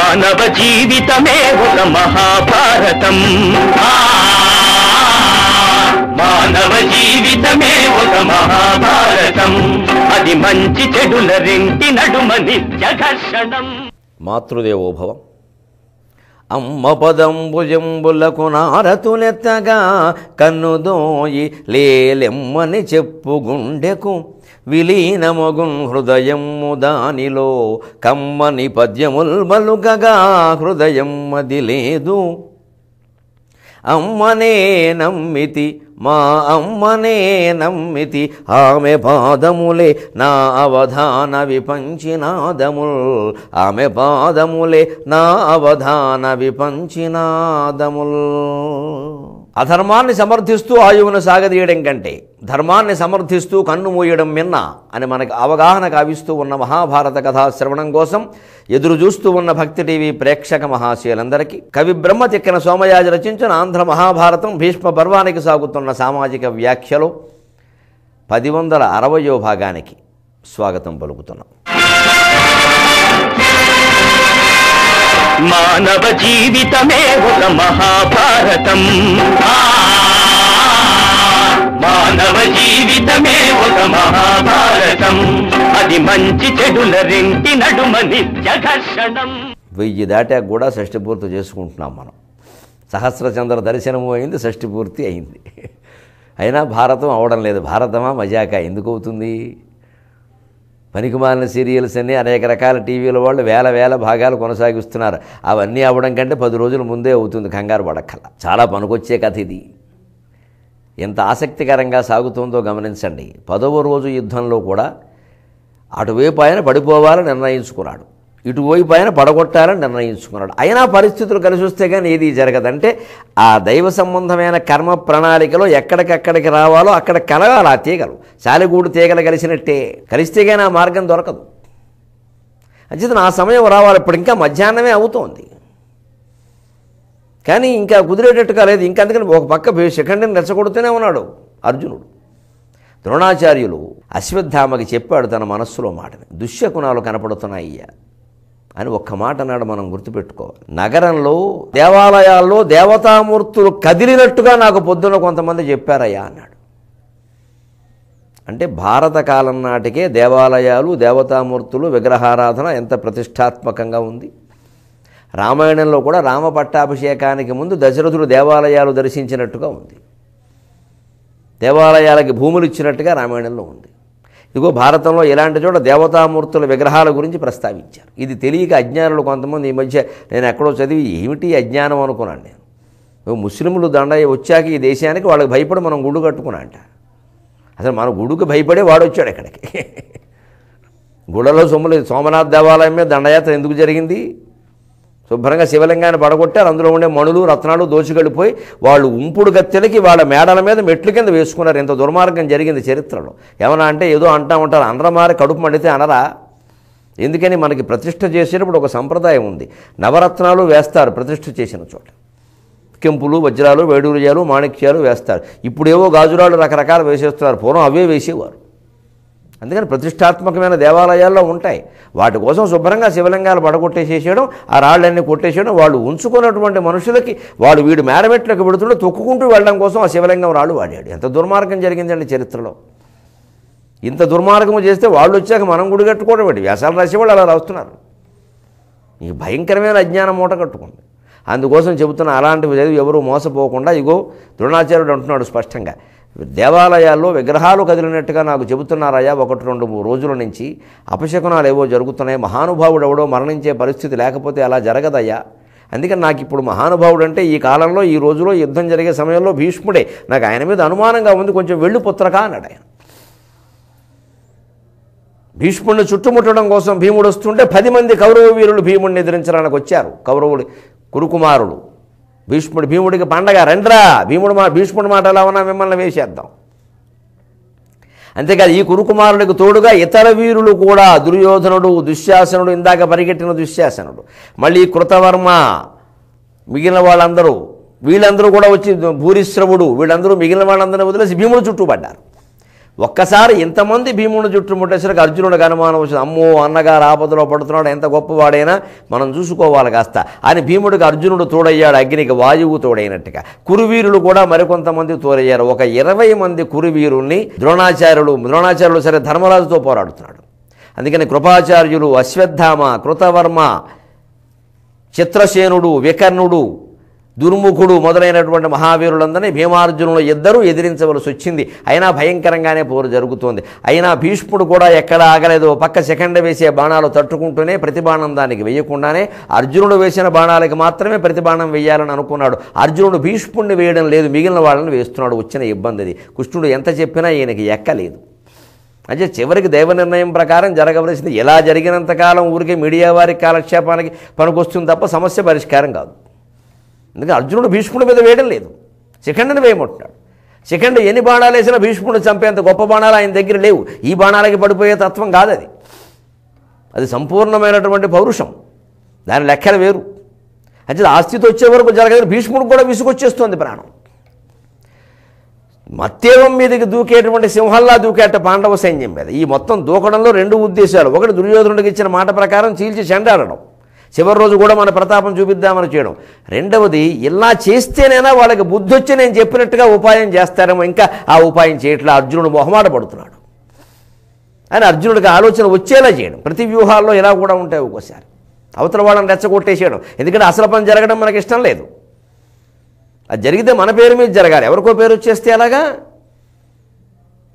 మానవ జీవితమే ఒక మహాభారతం. మానవ జీవితమే ఒక మహాభారతం. అది మంచి చెడుల రెంటి నడుమ నిత్య ఘర్షణం. మాతృదేవోభవ. అమ్మ పదంబుజంబులకు నారతులెత్తగా కన్నుదోయి లేలెమ్మని చెప్పు గుండెకు విలీనమగున్ హృదయము దానిలో కమ్మని పద్యముల్ బలుకగా హృదయం మది లేదు. అమ్మనే నమ్మితి మా అమ్మనే నమ్మితి ఆమె పాదములే నా అవధాన విపంచినాదముల్. ఆమె పాదములే నా అవధాన విపంచినాదముల్. అధర్మాన్ని సమర్థిస్తూ ఆయువును సాగదీయడం కంటే ధర్మాన్ని సమర్థిస్తూ కన్ను మూయడం మిన్న అని మనకు అవగాహన కావిస్తూ ఉన్న మహాభారత కథా శ్రవణం కోసం ఎదురు చూస్తూ ఉన్న భక్తి టీవీ ప్రేక్షక మహాశయులందరికీ కవి బ్రహ్మ తిక్కన సోమయాజి రచించిన ఆంధ్ర మహాభారతం భీష్మ పర్వానికి సాగుతున్న సామాజిక వ్యాఖ్యలో 1060వ భాగానికి స్వాగతం పలుకుతున్నాం. మానవ జీవితమే ఒక మహాభారతం. మానవ జీవితమే ఒక మహాభారతం. అది మంచి చెడుల రెంటి నడుమ నిత్య ఘర్షణం. 1000 దాటాక కూడా షష్ఠి పూర్తి చేసుకుంటున్నాం మనం. సహస్రచంద్ర దర్శనము అయింది, షష్ఠి పూర్తి అయింది. అయినా భారతం అవడం లేదు. భారతమా మజాక ఎందుకు అవుతుంది? పనికిమాలిన సీరియల్స్ అన్నీ అనేక రకాల టీవీల వాళ్ళు వేల భాగాలు కొనసాగిస్తున్నారు. అవన్నీ అవ్వడం కంటే 10 రోజుల ముందే అవుతుంది, కంగారు పడక్కల. చాలా పనికొచ్చే కథ ఇది. ఎంత ఆసక్తికరంగా సాగుతుందో గమనించండి. 10వ రోజు యుద్ధంలో కూడా అటువైపు ఆయన పడిపోవాలని నిర్ణయించుకున్నాడు, ఇటువైపు ఆయన పడగొట్టాలని నిర్ణయించుకున్నాడు. అయినా పరిస్థితులు కలిసి వస్తే కానీ ఏది జరగదంటే ఆ దైవ సంబంధమైన కర్మ ప్రణాళికలో ఎక్కడికక్కడికి రావాలో అక్కడ కలగాలి. ఆ తీగలు శాలిగూడు తీగలు కలిసినట్టే, కలిస్తే కానీ ఆ మార్గం దొరకదు. అంచేత ఆ సమయం రావాలి. ఇప్పుడు ఇంకా మధ్యాహ్నమే అవుతోంది కానీ ఇంకా కుదిరేటట్టుగా లేదు. ఇంకా అందుకని ఒక పక్క శిఖండిని రెచ్చగొడుతూనే ఉన్నాడు అర్జునుడు. ద్రోణాచార్యులు అశ్వత్థామకి చెప్పాడు తన మనస్సులో మాటని. దుశ్శకునాలు కనపడుతున్నాయ్యా అని ఒక్క మాట అన్నాడు. మనం గుర్తుపెట్టుకోవాలి. నగరంలో దేవాలయాల్లో దేవతామూర్తులు కదిలినట్టుగా నాకు పొద్దున కొంతమంది చెప్పారయ్యా అన్నాడు. అంటే భారత కాలం నాటికే దేవాలయాలు, దేవతామూర్తులు, విగ్రహారాధన ఎంత ప్రతిష్టాత్మకంగా ఉంది. రామాయణంలో కూడా రామ పట్టాభిషేకానికి ముందు దశరథుడు దేవాలయాలు దర్శించినట్టుగా ఉంది. దేవాలయాలకి భూములు ఇచ్చినట్టుగా రామాయణంలో ఉంది. ఇదిగో భారతంలో ఇలాంటి చోట దేవతామూర్తుల విగ్రహాల గురించి ప్రస్తావించారు. ఇది తెలియక అజ్ఞానులు కొంతమంది ఈ మధ్య నేను ఎక్కడో చదివి ఏమిటి అజ్ఞానం అనుకున్నాను నేను. ముస్లింలు దండయ్య వచ్చాక ఈ దేశానికి వాళ్ళకి భయపడి మనం గుడు కట్టుకున్నా అంట. అసలు మన గుడుకు భయపడే వాడు వచ్చాడు ఇక్కడికి. గుడలో సోమనాథ్ దేవాలయం మీద దండయాత్ర ఎందుకు జరిగింది? శుభ్రంగా శివలింగాన్ని పడగొట్టారు. అందులో ఉండే మణులు రత్నాలు దోచుకెళ్ళిపోయి వాళ్ళు ఉంపుడు గత్తెలకి వాళ్ళ మేడల మీద మెట్లు కింద వేసుకున్నారు. ఎంత దుర్మార్గం జరిగింది చరిత్రలో. ఏమన్నా అంటే ఏదో అంటా ఉంటారు, అనరమారి కడుపు మండితే అనరా. ఎందుకని మనకి ప్రతిష్ఠ చేసేటప్పుడు ఒక సంప్రదాయం ఉంది. నవరత్నాలు వేస్తారు ప్రతిష్ఠ చేసిన చోట. కెంపులు, వజ్రాలు, వేడూర్యాలు, మాణిక్యాలు వేస్తారు. ఇప్పుడేవో గాజురాలు రకరకాలు వేసేస్తున్నారు. పూర్వం అవే వేసేవారు. అందుకని ప్రతిష్టాత్మకమైన దేవాలయాల్లో ఉంటాయి. వాటి కోసం శుభ్రంగా శివలింగాలు పడగొట్టేసేయడం, ఆ రాళ్ళన్నీ కొట్టేసేయడం. వాళ్ళు ఉంచుకున్నటువంటి మనుషులకి వాడు వీడు మేడమెట్లకు పెడుతుంటే తొక్కుకుంటూ వెళ్ళడం కోసం ఆ శివలింగం రాళ్ళు వాడాడు. ఎంత దుర్మార్గం జరిగిందండి చరిత్రలో. ఇంత దుర్మార్గము చేస్తే వాళ్ళు వచ్చాక మనం గుడి కట్టుకోవడం ఏంటి? వ్యాసాలు రాసేవాళ్ళు అలా రాస్తున్నారు. ఈ భయంకరమైన అజ్ఞానం మూట కట్టుకుంది. అందుకోసం చెబుతున్న అలాంటివి చదివి ఎవరూ మోసపోకుండా ఇగో ద్రోణాచార్యుడు అంటున్నాడు స్పష్టంగా, దేవాలయాల్లో విగ్రహాలు కదిలినట్టుగా నాకు చెబుతున్నారయ్యా 1-2 రోజుల నుంచి. అపశకునాలు ఏవో జరుగుతున్నాయి. మహానుభావుడు ఎవడో మరణించే పరిస్థితి లేకపోతే అలా జరగదయ్యా. అందుకని నాకు ఇప్పుడు మహానుభావుడు అంటే ఈ కాలంలో ఈ రోజులో యుద్ధం జరిగే సమయంలో భీష్ముడే. నాకు ఆయన మీద అనుమానంగా ఉంది, కొంచెం వెళ్ళు పుత్రకా అన్నాడు ఆయన. భీష్ముడిని చుట్టుముట్టడం కోసం భీముడు వస్తుంటే 10 మంది కౌరవ వీరులు భీముడిని ఎదిరించడానికి వచ్చారు. కౌరవులు కురుకుమారులు. భీముడికి పండగ, రండ్రా భీష్ముడి మాట ఎలా ఉన్నా మిమ్మల్ని వేసేద్దాం. అంతేకాదు ఈ కురుకుమారుడికి తోడుగా ఇతర వీరులు కూడా, దుర్యోధనుడు, దుశ్శాసనుడు, ఇందాక పరిగెట్టిన దుశ్శాసనుడు, మళ్ళీ కృతవర్మ, మిగిలిన వాళ్ళందరూ, వీళ్ళందరూ కూడా వచ్చి భూరిశ్రవుడు, వీళ్ళందరూ మిగిలిన వాళ్ళందరూ వదిలేసి భీముడు చుట్టూ పడ్డారు. ఒక్కసారి ఇంతమంది భీముని చుట్టుముట్టేసరికి అర్జునుడికి అనుమానం వచ్చింది. అమ్మో, అన్నగారు ఆపదలో పడుతున్నాడు, ఎంత గొప్పవాడైనా మనం చూసుకోవాలి కాస్త అని భీముడికి అర్జునుడు తోడయ్యాడు, అగ్నికి వాయువు తోడైనట్టుగా. కురువీరులు కూడా మరికొంతమంది తోడయ్యారు. ఒక 20 మంది కురువీరుల్ని ద్రోణాచార్యులు సరే ధర్మరాజుతో పోరాడుతున్నాడు. అందుకని కృపాచార్యులు, అశ్వత్థామ, కృతవర్మ, చిత్రసేనుడు, వికర్ణుడు, దుర్ముఖుడు మొదలైనటువంటి మహావీరులందరినీ భీమార్జునులు ఇద్దరూ ఎదిరించవలసి వచ్చింది. అయినా భయంకరంగానే పోరు జరుగుతోంది. అయినా భీష్ముడు కూడా ఎక్కడ ఆగలేదు. పక్క సెకండ్ వేసే బాణాలు తట్టుకుంటూనే ప్రతి బాణం దానికి వేయకుండానే అర్జునుడు వేసిన బాణాలకి మాత్రమే ప్రతి బాణం వేయాలని అనుకున్నాడు. అర్జునుడు భీష్ముడిని వేయడం లేదు, మిగిలిన వాళ్ళని వేస్తున్నాడు. వచ్చిన ఇబ్బంది అది. కృష్ణుడు ఎంత చెప్పినా ఈయనకి ఎక్కలేదు. అంటే చివరికి దైవ నిర్ణయం ప్రకారం జరగవలసింది. ఇలా జరిగినంతకాలం ఊరికే మీడియా వారికి కాలక్షేపానికి పనికొస్తుంది తప్ప సమస్య పరిష్కారం కాదు. అందుకే అర్జునుడు భీష్ముడి మీద వేయడం లేదు, శిఖండిని వేయమంటున్నాడు. శిఖండి ఎన్ని బాణాలు వేసినా భీష్ముడిని చంపేంత గొప్ప బాణాలు ఆయన దగ్గర లేవు. ఈ బాణాలకి పడిపోయే తత్వం కాదు అది. అది సంపూర్ణమైనటువంటి పౌరుషం, దాని లెక్కలు వేరు. అంటే ఆ స్థితి వచ్చే వరకు జరగదు. భీష్ముడికి కూడా విసుగొచ్చేస్తుంది ప్రాణం. మత్తేవం మీదకి దూకేటువంటి సింహల్లా దూకేట పాండవ సైన్యం మీద. ఈ మొత్తం దూకడంలో 2 ఉద్దేశాలు. ఒకటి, దుర్యోధనుడికి ఇచ్చిన మాట ప్రకారం చీల్చి చెండాడడం, చివరి రోజు కూడా మన ప్రతాపం చూపిద్దామని చేయడం. రెండవది, ఇలా చేస్తేనైనా వాళ్ళకి బుద్ధి వచ్చి నేను చెప్పినట్టుగా ఉపాయం చేస్తారేమో, ఇంకా ఆ ఉపాయం చేయట్లా, అర్జునుడు మొహమాట పడుతున్నాడు అని అర్జునుడికి ఆలోచన వచ్చేలా చేయడం. ప్రతి వ్యూహాల్లో ఇలా కూడా ఉంటాయి. ఒక్కోసారి అవతల వాళ్ళని రెచ్చగొట్టేసేయడం. ఎందుకంటే అసలు పని జరగడం మనకి ఇష్టం లేదు. అది జరిగితే మన పేరు మీద జరగాలి, ఎవరికో పేరు వచ్చేస్తే అలాగా.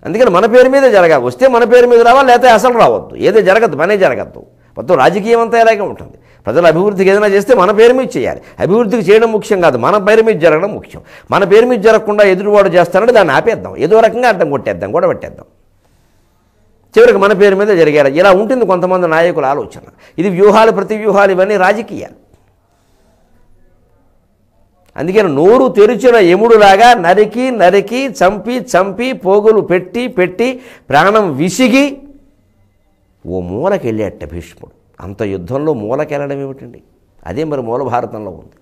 అందుకని మన పేరు మీదే జరగాలి. వస్తే మన పేరు మీద రావాలి, లేకపోతే అసలు రావద్దు. ఏదో జరగద్దు, పనే జరగద్దు. మొత్తం రాజకీయం అంతా ఇలాగే ఉంటుంది. ప్రజల అభివృద్ధికి ఏదైనా చేస్తే మన పేరు మీద చేయాలి. అభివృద్ధికి చేయడం ముఖ్యం కాదు, మన పేరు మీద జరగడం ముఖ్యం. మన పేరు మీద జరగకుండా ఎదురువాడు చేస్తానంటే దాన్ని ఆపేద్దాం, ఏదో రకంగా అడ్డం కొట్టేద్దాం, కూడా పెట్టేద్దాం. చివరికి మన పేరు మీద జరిగారు. ఇలా ఉంటుంది కొంతమంది నాయకుల ఆలోచన. ఇది వ్యూహాలు, ప్రతి వ్యూహాలు, ఇవన్నీ రాజకీయాలు. అందుకని నోరు తెరిచిన యముడులాగా నరికి నరికి చంపి చంపి పోగులు పెట్టి పెట్టి ప్రాణం విసిగి ఓ మూలకెళ్ళేట భీష్ముడు. అంత యుద్ధంలో మూలకెళ్ళడం ఏమిటండి? అదే మరి మూల భారతంలో ఉంది,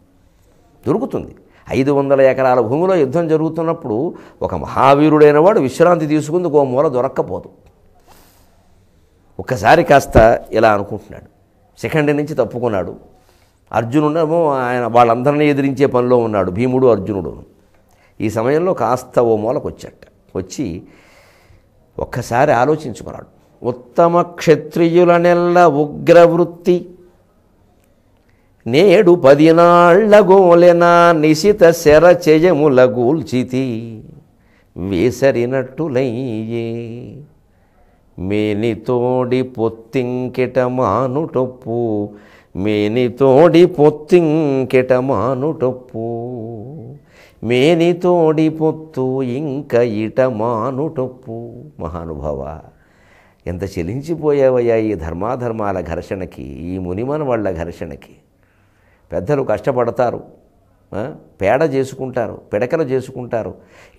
దొరుకుతుంది. 500 ఎకరాల భూమిలో యుద్ధం జరుగుతున్నప్పుడు ఒక మహావీరుడైన వాడు విశ్రాంతి తీసుకుంది ఓ మూల దొరక్కపోదు. ఒక్కసారి కాస్త ఇలా అనుకుంటున్నాడు, శిఖండి నుంచి తప్పుకున్నాడు. అర్జునుడేమో ఆయన వాళ్ళందరినీ ఎదిరించే పనిలో ఉన్నాడు, భీముడు అర్జునుడు. ఈ సమయంలో కాస్త ఓ మూలకు వచ్చాట. వచ్చి ఒక్కసారి ఆలోచించుకున్నాడు. ఉత్తమ క్షత్రియుల నెల్ల ఉగ్రవృత్తి నేడు 10 నాళ్ల గోలెన నిశిత శర చెయముల గూల్చితి వేసరినట్టులయ్యే మేనితోడి పొత్తింకెట మానుటొప్పు మేనితోడి పొత్తింకెట మానుటొప్పు మేనితోడి పొత్తు ఇంక ఇట మానుటొప్పు. మహానుభావ, ఎంత చెలించిపోయావయ్యా ఈ ధర్మాధర్మాల ఘర్షణకి, ఈ మునిమన వాళ్ళ ఘర్షణకి. పెద్దలు కష్టపడతారు, పేడ చేసుకుంటారు, పిడకలు చేసుకుంటారు,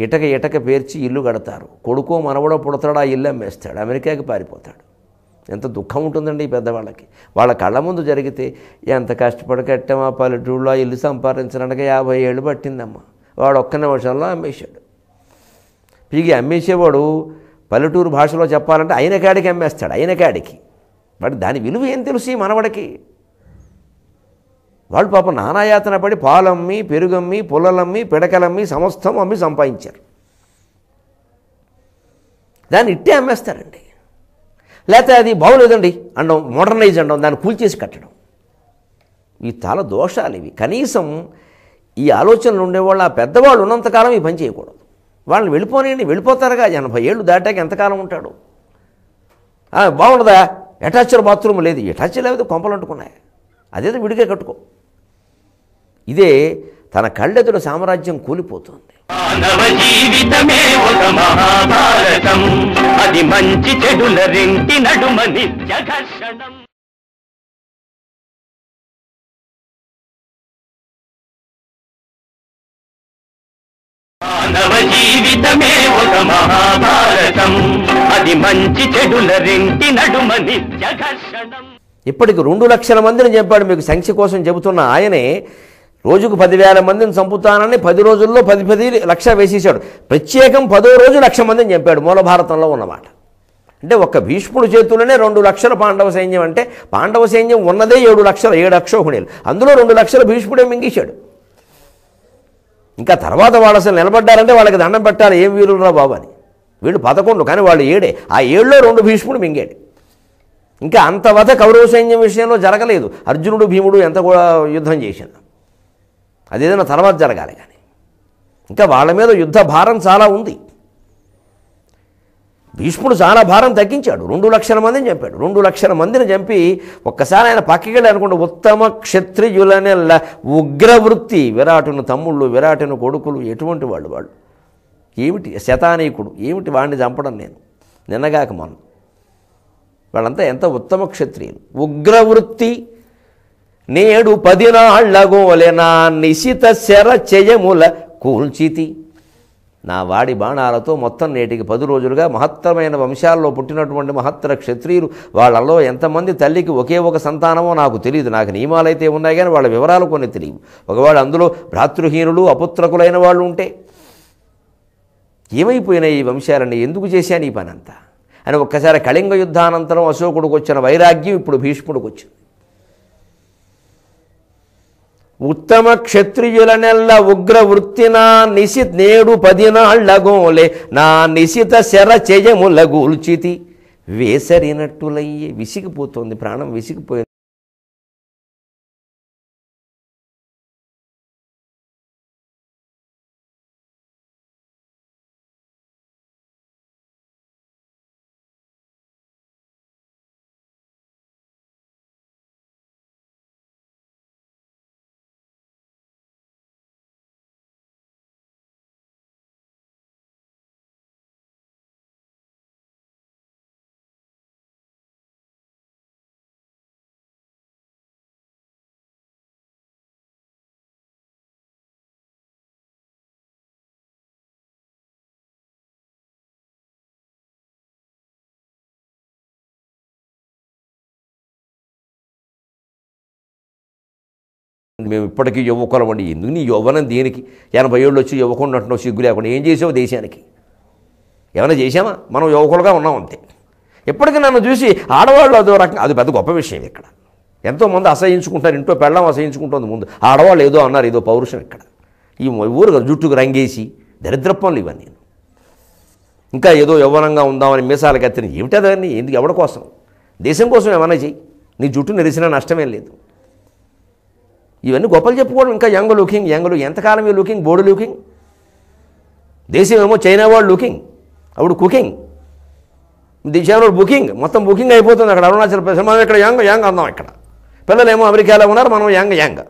ఇటక పేర్చి ఇల్లు కడతారు. కొడుకో మనవడో పుడతాడు, ఆ ఇల్లు అమ్మేస్తాడు, అమెరికాకి పారిపోతాడు. ఎంత దుఃఖం ఉంటుందండి ఈ పెద్దవాళ్ళకి. వాళ్ళ కళ్ళ ముందు జరిగితే ఎంత కష్టపడి కట్టామా పల్లెటూళ్ళలో ఇల్లు సంపాదించడానికి 50 ఏళ్ళు పట్టిందమ్మా, వాడు ఒక్క నిమిషంలో అమ్మేశాడు. పీగి అమ్మేసేవాడు పల్లెటూరు భాషలో చెప్పాలంటే అయిన కాడికి అమ్మేస్తాడు, అయిన కాడికి. వాడు దాని విలువ ఏం తెలుసు ఈ మనవడికి? వాళ్ళు పాపం నానాయాతన పడి పాలమ్మి, పెరుగమ్మి, పుల్లలమ్మి, పిడకలమ్మి, సమస్తం అమ్మి సంపాదించారు. దాన్ని ఇట్టే అమ్మేస్తారండి. లేకపోతే అది బాగోలేదండి అనడం, మోడర్నైజ్ అనడం, దాన్ని కూల్చేసి కట్టడం. ఇవి చాలా దోషాలు ఇవి. కనీసం ఈ ఆలోచనలు ఉండేవాళ్ళు, ఆ పెద్దవాళ్ళు ఉన్నంతకాలం ఈ పని చేయకూడదు. వాళ్ళని వెళ్ళిపోనేయండి, వెళ్ళిపోతారుగా. 80 ఏళ్ళు దాటాక ఎంతకాలం ఉంటాడు? బాగుండదా? అటాచ్డ్ బాత్రూమ్ లేదు, అటాచ్ లేదు, కొంపలు అంటుకున్నాయి, అదేదో విడిగా కట్టుకో. ఇదే తన కళ్ళెదురు సామ్రాజ్యం కూలిపోతుంది. మానవ జీవితమే ఒక మహాభారతం, అది మంచి చెడుల రెంటి నడుమ నిత్య ఘర్షణం. మానవ జీవితమే ఒక మహాభారతం, అది మంచి చెడుల రెంటి నడుమ నిత్య ఘర్షణం. ఇప్పటికి 2 లక్షల మందిని చెప్పాడు. మీకు సంఖ్య కోసం చెబుతున్న ఆయనే రోజుకు 10,000 మందిని చంపుతానని 10 రోజుల్లో 10 లక్ష వేసేశాడు. ప్రత్యేకం 10వ రోజు 1,00,000 మందిని చంపాడు. మూల భారతంలో ఉన్నమాట. అంటే ఒక్క భీష్ముడి చేతుల్లోనే 2 లక్షల పాండవ సైన్యం. అంటే పాండవ సైన్యం ఉన్నదే 7 లక్షలు, 7 అక్షోహిణీలు. అందులో 2 లక్షలు భీష్ముడే మింగేశాడు. ఇంకా తర్వాత వాళ్ళు అసలు నిలబడ్డారంటే వాళ్ళకి దండం పెట్టాలి, ఏం వీరురా బాబు అని. వీళ్ళు 11 కానీ వాళ్ళు 7. ఆ 7లో 2 భీష్ముడు మింగాడు. ఇంకా అంత వధ కౌరవ సైన్యం విషయంలో జరగలేదు. అర్జునుడు భీముడు ఎంత కూడా యుద్ధం చేసినా అదేదైనా తర్వాత జరగాలి. కానీ ఇంకా వాళ్ళ మీద యుద్ధ భారం చాలా ఉంది. భీష్ముడు చాలా భారం తగ్గించాడు. 2 లక్షల మందిని చంపాడు. 2 లక్షల మందిని చంపి ఒక్కసారి ఆయన పక్కకి వెళ్ళి అనుకుంటే ఉత్తమ క్షత్రియులనే ఉగ్రవృత్తి. విరాటును తమ్ముళ్ళు, విరాటును కొడుకులు ఎటువంటి వాళ్ళు ఏమిటి శతానీకుడు, ఏమిటి వాడిని చంపడం నేను నిన్నగాక మొన్న. వాళ్ళంతా ఎంత ఉత్తమ క్షత్రియులు. ఉగ్రవృత్తి నేడు 10 నాళ్లగోలే నా నిశిత శర చెయముల కూల్చితి. నా వాడి బాణాలతో మొత్తం నేటికి 10 రోజులుగా మహత్తరమైన వంశాల్లో పుట్టినటువంటి మహత్తర క్షత్రియులు, వాళ్ళలో ఎంతమంది తల్లికి ఒకే ఒక సంతానమో నాకు తెలియదు. నాకు నియమాలైతే ఉన్నాయి కానీ వాళ్ళ వివరాలు కొన్ని తెలియవు. ఒకవేళ అందులో భ్రాతృహీనులు అపుత్రకులైన వాళ్ళు ఉంటే ఏమైపోయినాయి ఈ వంశాలని, ఎందుకు చేశాను ఈ పని అంతా అని ఒక్కసారి కళింగ యుద్ధానంతరం అశోకుడికి వచ్చిన వైరాగ్యం ఇప్పుడు భీష్ముడికి వచ్చింది. ఉత్తమ క్షత్రియులనెల్ల ఉగ్రవృత్తి నా నేడు 10 నాళ్లగోలే నా నిశిత శర చెయములగూల్చితి. వేసరినట్టులయ్యే విసిగిపోతుంది, ప్రాణం విసిగిపోయింది. మేము ఇప్పటికీ యువకులం అండి. ఎందుకు నీ యవ్వనం దేనికి? 80 ఏళ్ళు వచ్చి యువకుండా అంటున్నావు సిగ్గు లేకుండా. ఏం చేసావు దేశానికి? ఏమైనా చేసామా? మనం యువకులుగా ఉన్నాం అంతే. ఎప్పటికీ నన్ను చూసి ఆడవాళ్ళు అదో రకంగా, అది పెద్ద గొప్ప విషయం. ఇక్కడ ఎంతోమంది అసహించుకుంటారు, ఇంట్లో పెళ్ళం అసహించుకుంటుంది ముందు. ఆడవాళ్ళు ఏదో అన్నారు, ఏదో పౌరుషం. ఇక్కడ ఈ ఊరు జుట్టుకు రంగేసి దరిద్ర పనులు ఇవన్నీ. ఇంకా ఏదో యవ్వనంగా ఉందామని మీసాలు కత్తిని ఏమిటి అదన్నీ? ఎందుకు? ఎవరి కోసం? దేశం కోసం ఏమన్నా చెయ్యి. నీ జుట్టు నెరిసినా నష్టమేం లేదు. ఇవన్నీ గొప్పలు చెప్పుకోవడం. ఇంకా యంగ్ లుకింగ్, ఎంతకాలం ఈ లుకింగ్, బోర్డు లుకింగ్. దేశం ఏమో చైనా వాళ్ళు లుకింగ్, అప్పుడు కుకింగ్, దేశంలో బుకింగ్, మొత్తం బుకింగ్ అయిపోతుంది. అక్కడ అరుణాచల్ ప్రదేశ్ మనం ఇక్కడ యంగ్ అందాం. ఇక్కడ పిల్లలేమో అమెరికాలో ఉన్నారు, మనం యంగ్.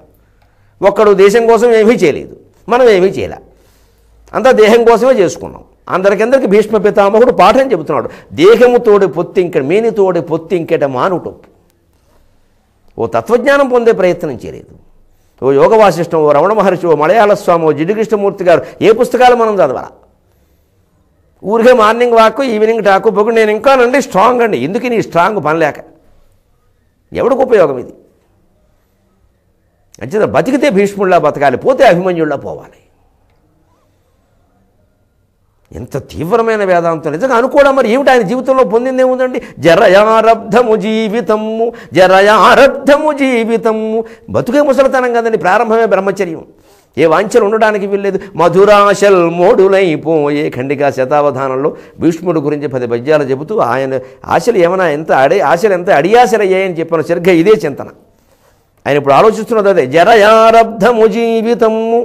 ఒక్కడు దేశం కోసం ఏమీ చేయలేదు, మనం ఏమీ చేయలే, అంతా దేహం కోసమే చేసుకున్నాం. అందరికందరికి భీష్మ పితామహుడు పాఠం చెబుతున్నాడు. దేహముతోడి పొత్తింకెట, మేనితోడి పొత్తింకెట మానుటొప్పు. ఓ తత్వజ్ఞానం పొందే ప్రయత్నం చేయలేదు. ఓ యోగ వాసిష్టం, ఓ రమణ మహర్షి, ఓ మలయాళ స్వామి, ఓ జిడ్డుకృష్ణమూర్తి గారు ఏ పుస్తకాలు మనం చదవాలా? ఊరికే మార్నింగ్ వాక్, ఈవినింగ్ టాకు పొగుడు. నేను ఇంకా నండి స్ట్రాంగ్ అండి. ఎందుకు నీ స్ట్రాంగ్ పనిలేక? ఎవడికి ఉపయోగం ఇది? అంచేత బతికితే భీష్ముడిలా బతకాలి, పోతే అభిమన్యుడిలా పోవాలి. ఎంత తీవ్రమైన వేదాంతం నిజంగా అనుకోవడం. మరి ఏమిటి ఆయన జీవితంలో పొందింది ఏముందండి? జరయారబ్ధము జీవితము. బతుకే ముసలితనం కదండి, ప్రారంభమే బ్రహ్మచర్యం. ఏ వాంఛలు ఉండడానికి వీల్లేదు. మధురాశల్ మోడులైపోయే. ఖండికా శతావధానంలో భీష్ముడి గురించి 10 పద్యాలు చెబుతూ ఆయన ఆశలు ఏమైనా ఆశలు ఎంత అడియాశలయ్యాయని చెప్పిన సరిగ్గా ఇదే చింతన. ఆయన ఇప్పుడు ఆలోచిస్తున్నది అదే. జరయారబ్ధము జీవితము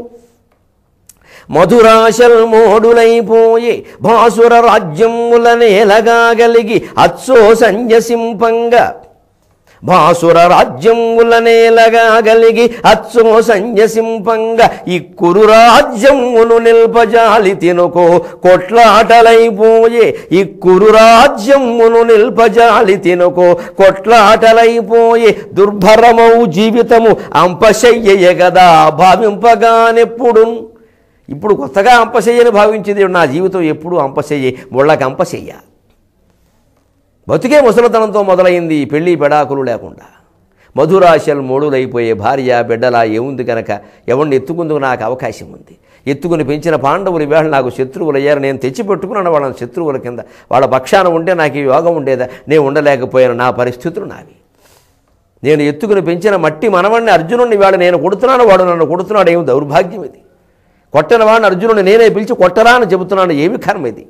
మధురాశల్ మోడులైపోయే. భాసుర రాజ్యములనేలగాగలిగి అచ్చో సంజసింపంగా. భాసుర రాజ్యములనేలగాగలిగి అచ్చో సంజసింపంగా. ఇక్కురు రాజ్యమును నిల్పజాలి తినుకో కొట్లాటలైపోయే. ఇక్కురు రాజ్యమును నిల్పజాలి తినుకో కొట్లాటలైపోయే. దుర్భరమౌ జీవితము అంపశయ్యయ గదా భావింపగానెప్పుడు. ఇప్పుడు కొత్తగా అంపశయ్యని భావించేది నా జీవితం ఎప్పుడు అంపశయ్యే, ముళ్ళకి అంపశయ్య. బతుకే ముసలితనంతో మొదలైంది, పెళ్ళి పెడాకులు లేకుండా. మధురాశలు మూడులైపోయే భార్య బిడ్డలా ఏముంది కనుక ఎవరిని ఎత్తుకుందుకు నాకు అవకాశం ఉంది. ఎత్తుకుని పెంచిన పాండవులు ఈవేళ నాకు శత్రువులు అయ్యారు. నేను తెచ్చిపెట్టుకున్నాను వాళ్ళని శత్రువుల కింద. వాళ్ళ పక్షాన ఉంటే నాకు ఈ యోగం ఉండేదా? నేను ఉండలేకపోయాను. నా పరిస్థితులు నావి. నేను ఎత్తుకుని పెంచిన మట్టి మనవణ్ణి అర్జునుడిని ఇవాళ నేను కొడుతున్నాను, వాడు నన్ను కొడుతున్నాడు. ఏమి దౌర్భాగ్యం ఇది! కొట్టిన వాడిని అర్జునుడిని నేనే పిలిచి కొట్టరా అని చెబుతున్నాను. ఏమి కర్మ ఇది!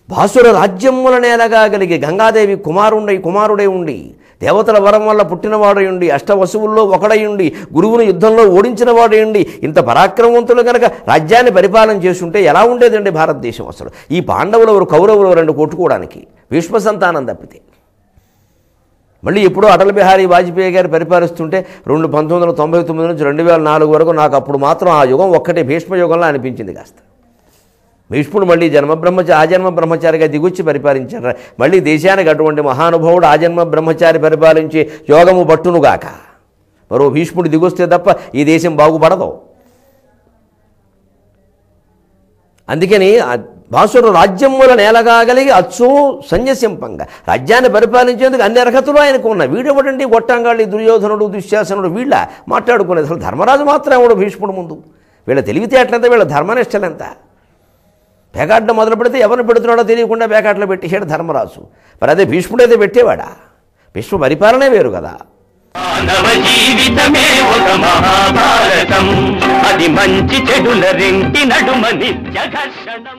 భాసుర రాజ్యముల నేలగా కలిగి గంగాదేవి కుమారుడై ఉండి దేవతల వరం వల్ల పుట్టినవాడై ఉండి అష్టవసువుల్లో ఒకడై ఉండి గురువును యుద్ధంలో ఓడించిన వాడై ఉండి ఇంత పరాక్రమవంతులు కనుక రాజ్యాన్ని పరిపాలన చేస్తుంటే ఎలా ఉండేదండి భారతదేశం? అసలు ఈ పాండవులు ఎవరు, కౌరవులు రెండు కొట్టుకోవడానికి భీష్మ సంతానం తప్పితే. మళ్ళీ ఎప్పుడో అటల్ బిహారీ వాజ్పేయి గారు పరిపాలిస్తుంటే 1999 నుంచి 2004 వరకు నాకు అప్పుడు మాత్రం ఆ యుగం ఒక్కటే భీష్మ యుగంలో అనిపించింది కాస్త. భీష్ముడు మళ్ళీ ఆజన్మ బ్రహ్మచారిగా దిగుచ్చి పరిపాలించారు. మళ్ళీ దేశానికి అటువంటి మహానుభావుడు ఆజన్మ బ్రహ్మచారి పరిపాలించే యోగము పట్టునుగాక. మరో భీష్ముడు దిగొస్తే తప్ప ఈ దేశం బాగుపడదు. అందుకని భాసుడు రాజ్యముల నేలగాగలిగి అచ్చో సన్యసింపంగా రాజ్యాన్ని పరిపాలించేందుకు అన్ని అర్హతలు ఆయనకు ఉన్నాయి. వీడెవడండి గొట్టంగాళ్ళి దుర్యోధనుడు దుశ్శాసనుడు వీళ్ళ మాట్లాడుకునేది? అసలు ధర్మరాజు మాత్రం ఎవడు భీష్ముడు ముందు? వీళ్ళ తెలివితేటలంతా, వీళ్ళ ధర్మనిష్టలంత. పేకాట మొదలు పెడితే ఎవరిని పెడుతున్నాడో తెలియకుండా పేకాటలో పెట్టేశాడు ధర్మరాజు. మరి అదే భీష్ముడైతే పెట్టేవాడా? భీష్మ పరిపాలనే వేరు కదా. మానవ జీవితమే ఒక మహాభారతం, అది మంచి చెడుల రెంటి నడుమ నిత్య ఘర్షణం.